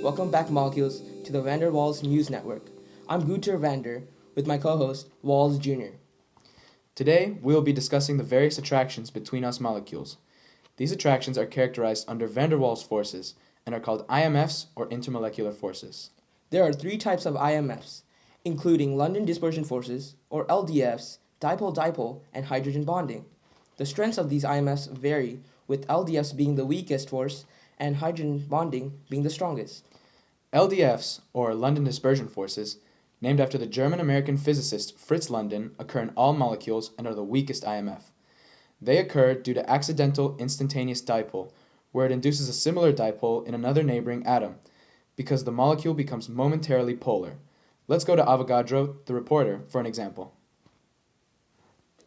Welcome back, molecules, to the van der Waals News Network. I'm Guter Vander with my co-host, Waals Jr. Today, we will be discussing the various attractions between us molecules. These attractions are characterized under van der Waals forces and are called IMFs or intermolecular forces. There are three types of IMFs, including London dispersion forces, or LDFs, dipole-dipole, and hydrogen bonding. The strengths of these IMFs vary, with LDFs being the weakest force and hydrogen bonding being the strongest. LDFs, or London dispersion forces, named after the German-American physicist Fritz London, occur in all molecules and are the weakest IMF. They occur due to accidental instantaneous dipole, where it induces a similar dipole in another neighboring atom, because the molecule becomes momentarily polar. Let's go to Avogadro, the reporter, for an example.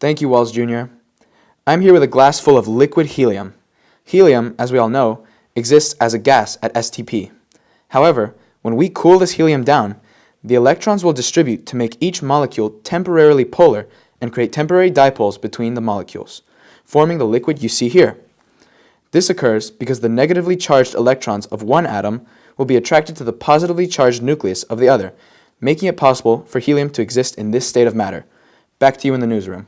Thank you, Waals Jr. I'm here with a glass full of liquid helium. Helium, as we all know, exists as a gas at STP. However, when we cool this helium down, the electrons will distribute to make each molecule temporarily polar and create temporary dipoles between the molecules, forming the liquid you see here. This occurs because the negatively charged electrons of one atom will be attracted to the positively charged nucleus of the other, making it possible for helium to exist in this state of matter. Back to you in the newsroom.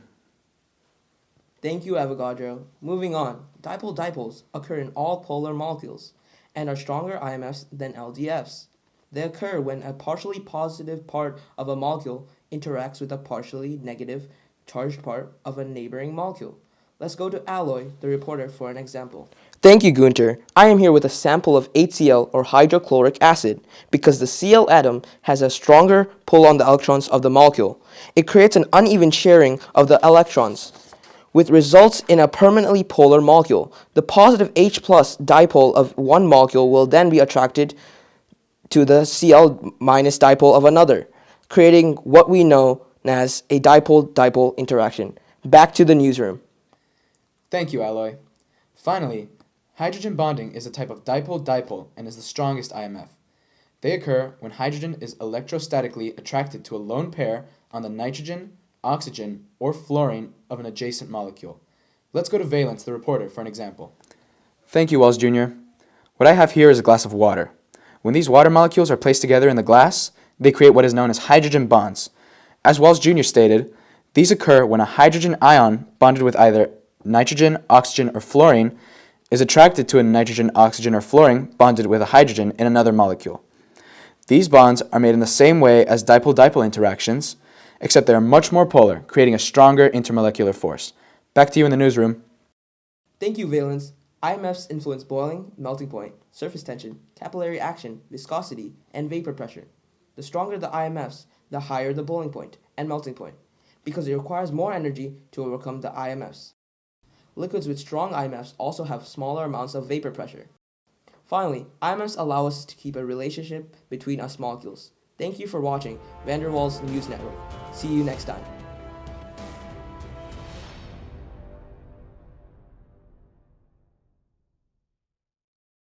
Thank you, Avogadro. Moving on, dipole-dipoles occur in all polar molecules and are stronger IMFs than LDFs. They occur when a partially positive part of a molecule interacts with a partially negative charged part of a neighboring molecule. Let's go to Alloy, the reporter, for an example. Thank you, Gunter. I am here with a sample of HCl, or hydrochloric acid, because the Cl atom has a stronger pull on the electrons of the molecule. It creates an uneven sharing of the electrons, which results in a permanently polar molecule. The positive H plus dipole of one molecule will then be attracted to the Cl minus dipole of another, creating what we know as a dipole-dipole interaction. Back to the newsroom. Thank you, Alloy. Finally, hydrogen bonding is a type of dipole-dipole and is the strongest IMF. They occur when hydrogen is electrostatically attracted to a lone pair on the nitrogen, oxygen, or fluorine of an adjacent molecule. Let's go to Valence, the reporter, for an example. Thank you, Waals Jr. What I have here is a glass of water. When these water molecules are placed together in the glass, they create what is known as hydrogen bonds. As Waals Jr. stated, these occur when a hydrogen ion bonded with either nitrogen, oxygen, or fluorine is attracted to a nitrogen, oxygen, or fluorine bonded with a hydrogen in another molecule. These bonds are made in the same way as dipole-dipole interactions, except they are much more polar, creating a stronger intermolecular force. Back to you in the newsroom. Thank you, Valence. IMFs influence boiling, melting point, surface tension, capillary action, viscosity, and vapor pressure. The stronger the IMFs, the higher the boiling point and melting point, because it requires more energy to overcome the IMFs. Liquids with strong IMFs also have smaller amounts of vapor pressure. Finally, IMFs allow us to keep a relationship between us molecules. Thank you for watching van der Waals News Network. See you next time.